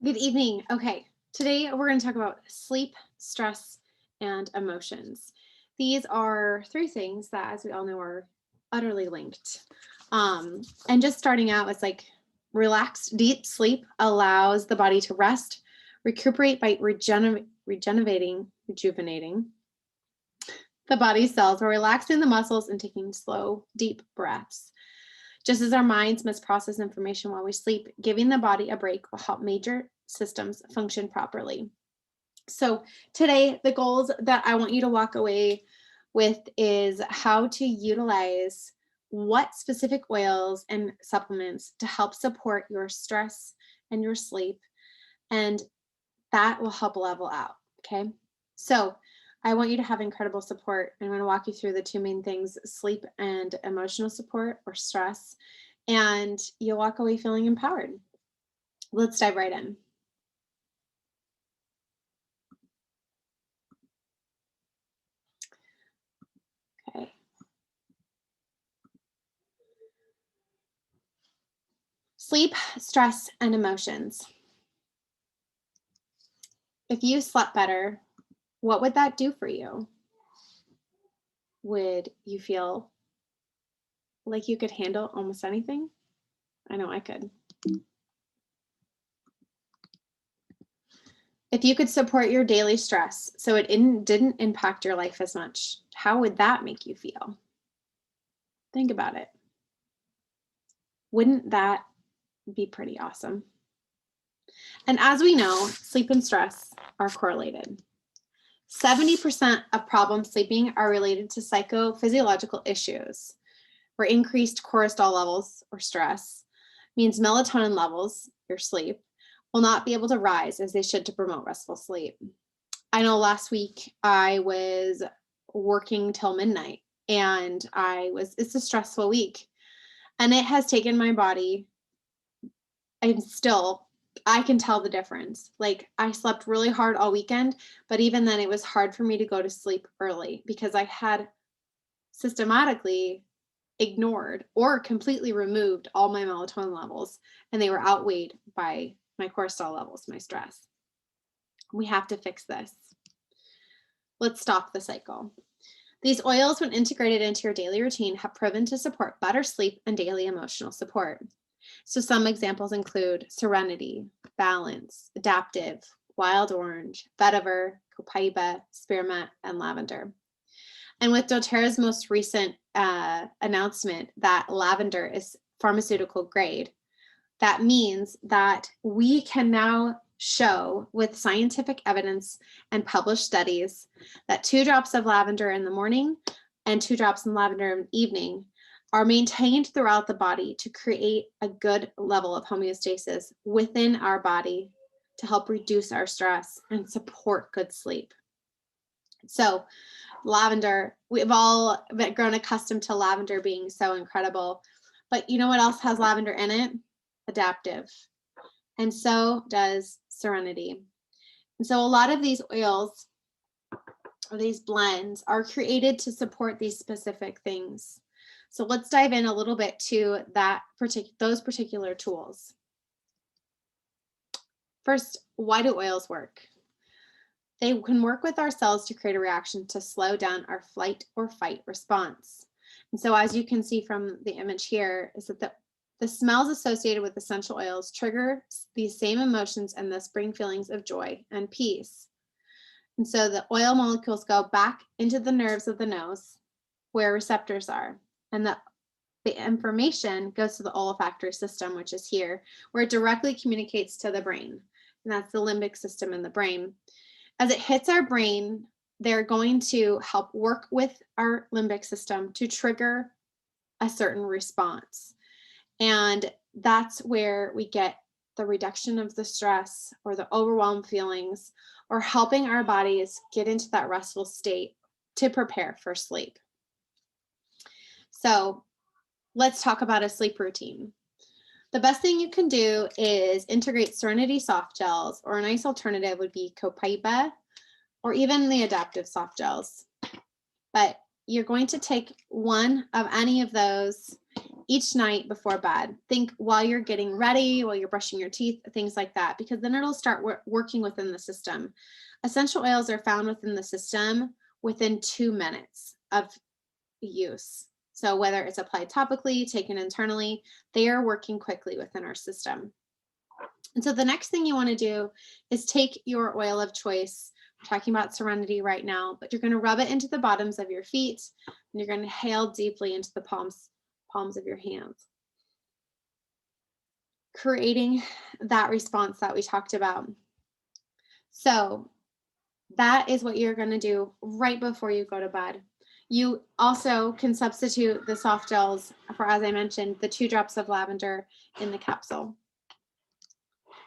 Good evening. Okay, today we're going to talk about sleep, stress, and emotions. These are three things that, as we all know, are utterly linked. And just starting out, it's like relaxed, deep sleep allows the body to rest, recuperate by rejuvenating the body cells, or relaxing the muscles and taking slow, deep breaths. Just as our minds must process information while we sleep, giving the body a break will help major systems function properly. So, today, the goals that I want you to walk away with is how to utilize what specific oils and supplements to help support your stress and your sleep. And that will help level out. Okay. So, I want you to have incredible support. I'm going to walk you through the two main things: sleep and emotional support or stress. And you'll walk away feeling empowered. Let's dive right in. Okay. Sleep, stress, and emotions. If you slept better, what would that do for you? Would you feel like you could handle almost anything? I know I could. If you could support your daily stress so it didn't impact your life as much, how would that make you feel? Think about it. Wouldn't that be pretty awesome? And as we know, sleep and stress are correlated. 70% of problems sleeping are related to psychophysiological issues, where increased cortisol levels or stress means melatonin levels, your sleep, will not be able to rise as they should to promote restful sleep. I know last week I was working till midnight and it's a stressful week, and it has taken my body. I can tell the difference. Like, I slept really hard all weekend, but even then it was hard for me to go to sleep early because I had systematically ignored or completely removed all my melatonin levels, and they were outweighed by my cortisol levels, my stress. We have to fix this. Let's stop the cycle. These oils, when integrated into your daily routine, have proven to support better sleep and daily emotional support. So some examples include Serenity, Balance, Adaptive, Wild Orange, Vetiver, Copaiba, Spearmint, and Lavender. And with doTERRA's most recent announcement that lavender is pharmaceutical grade, that means that we can now show with scientific evidence and published studies that 2 drops of lavender in the morning and 2 drops in lavender in the evening are maintained throughout the body to create a good level of homeostasis within our body to help reduce our stress and support good sleep. So lavender, we've all grown accustomed to lavender being so incredible, but you know what else has lavender in it? Adaptive. And so does Serenity. And so a lot of these oils or these blends are created to support these specific things. So let's dive in a little bit to those particular tools. First, why do oils work? They can work with our cells to create a reaction to slow down our flight or fight response. And so as you can see from the image here, is that the smells associated with essential oils trigger these same emotions and thus bring feelings of joy and peace. And so the oil molecules go back into the nerves of the nose where receptors are. And the information goes to the olfactory system, which is here, where it directly communicates to the brain. And that's the limbic system in the brain. As it hits our brain, they're going to help work with our limbic system to trigger a certain response. And that's where we get the reduction of the stress or the overwhelmed feelings, or helping our bodies get into that restful state to prepare for sleep. So let's talk about a sleep routine. The best thing you can do is integrate Serenity soft gels, or a nice alternative would be Copaiba, or even the Adaptive soft gels. But you're going to take one of any of those each night before bed. Think while you're getting ready, while you're brushing your teeth, things like that, because then it'll start working within the system. Essential oils are found within the system within 2 minutes of use. So whether it's applied topically, taken internally, they are working quickly within our system. And so the next thing you want to do is take your oil of choice. We're talking about Serenity right now, but you're going to rub it into the bottoms of your feet, and you're going to inhale deeply into the palms of your hands, creating that response that we talked about. So that is what you're going to do right before you go to bed. You also can substitute the soft gels for, as I mentioned, the 2 drops of lavender in the capsule.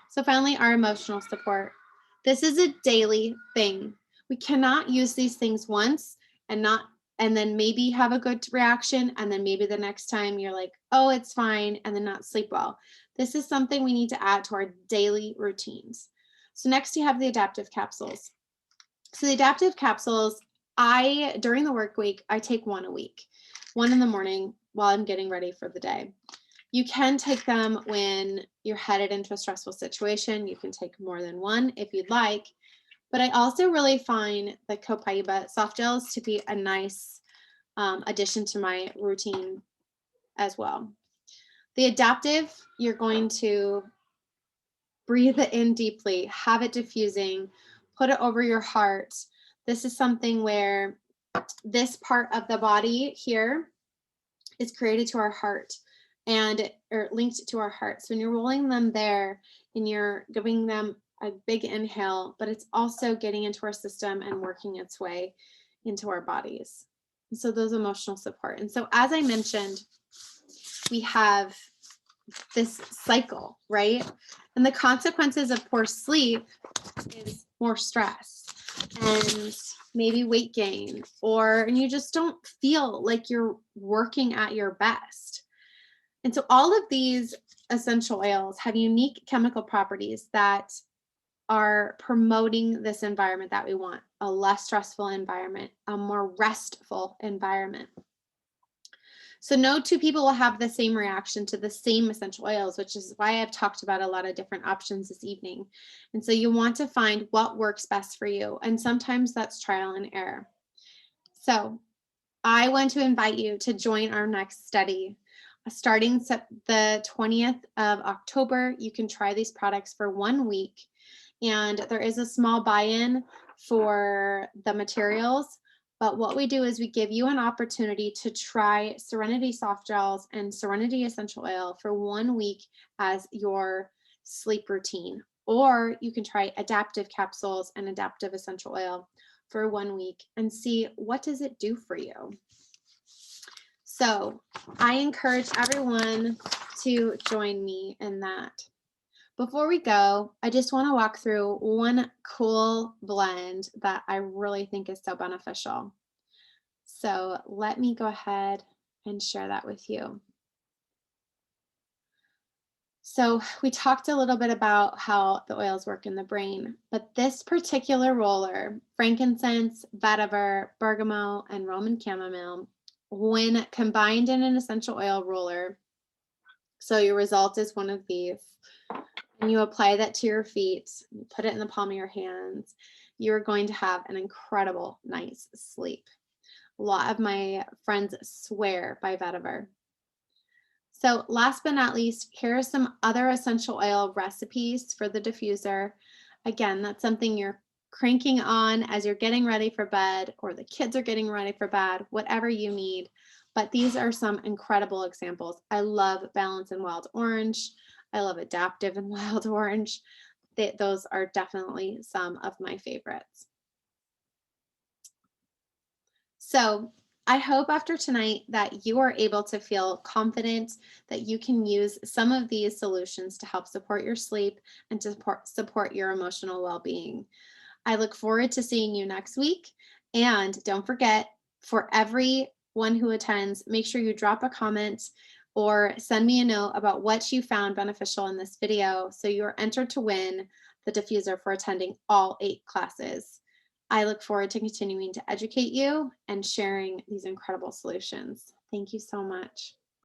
So finally, our emotional support. This is a daily thing. We cannot use these things once and then maybe have a good reaction, and then maybe the next time you're like, oh, it's fine, and then not sleep well. This is something we need to add to our daily routines. So next you have the adaptive capsules. So the adaptive capsules, during the work week, I take 1 a week, 1 in the morning while I'm getting ready for the day. You can take them when you're headed into a stressful situation. You can take more than 1 if you'd like. But I also really find the Copaiba soft gels to be a nice addition to my routine as well. The adaptive, you're going to breathe it in deeply, have it diffusing, put it over your heart. This is something where this part of the body here is created to our heart or linked to our heart. So when you're rolling them there and you're giving them a big inhale, but it's also getting into our system and working its way into our bodies. And so those emotional support. And so as I mentioned, we have this cycle, right? And the consequences of poor sleep is more stress and maybe weight gain, and you just don't feel like you're working at your best. And so all of these essential oils have unique chemical properties that are promoting this environment that we want, a less stressful environment, a more restful environment. So no 2 people will have the same reaction to the same essential oils, which is why I've talked about a lot of different options this evening. And so you want to find what works best for you. And sometimes that's trial and error. So I want to invite you to join our next study. Starting the 20th of October, you can try these products for 1 week. And there is a small buy-in for the materials. But what we do is we give you an opportunity to try Serenity soft gels and Serenity essential oil for 1 week as your sleep routine. Or you can try adaptive capsules and adaptive essential oil for 1 week and see what does it do for you. So I encourage everyone to join me in that. Before we go, I just want to walk through one cool blend that I really think is so beneficial. So let me go ahead and share that with you. So we talked a little bit about how the oils work in the brain, but this particular roller, frankincense, vetiver, bergamot, and Roman chamomile, when combined in an essential oil roller, so your result is one of these, and you apply that to your feet, you put it in the palm of your hands, you're going to have an incredible night's sleep. A lot of my friends swear by vetiver. So last but not least, here are some other essential oil recipes for the diffuser. Again, that's something you're cranking on as you're getting ready for bed, or the kids are getting ready for bed, whatever you need. But these are some incredible examples. I love Balance and Wild Orange. I love Adaptive and Wild Orange. Those are definitely some of my favorites. So I hope after tonight that you are able to feel confident that you can use some of these solutions to help support your sleep and to support your emotional well-being. I look forward to seeing you next week. And don't forget, for everyone who attends, make sure you drop a comment or send me a note about what you found beneficial in this video, so you're entered to win the diffuser for attending all 8 classes. I look forward to continuing to educate you and sharing these incredible solutions. Thank you so much.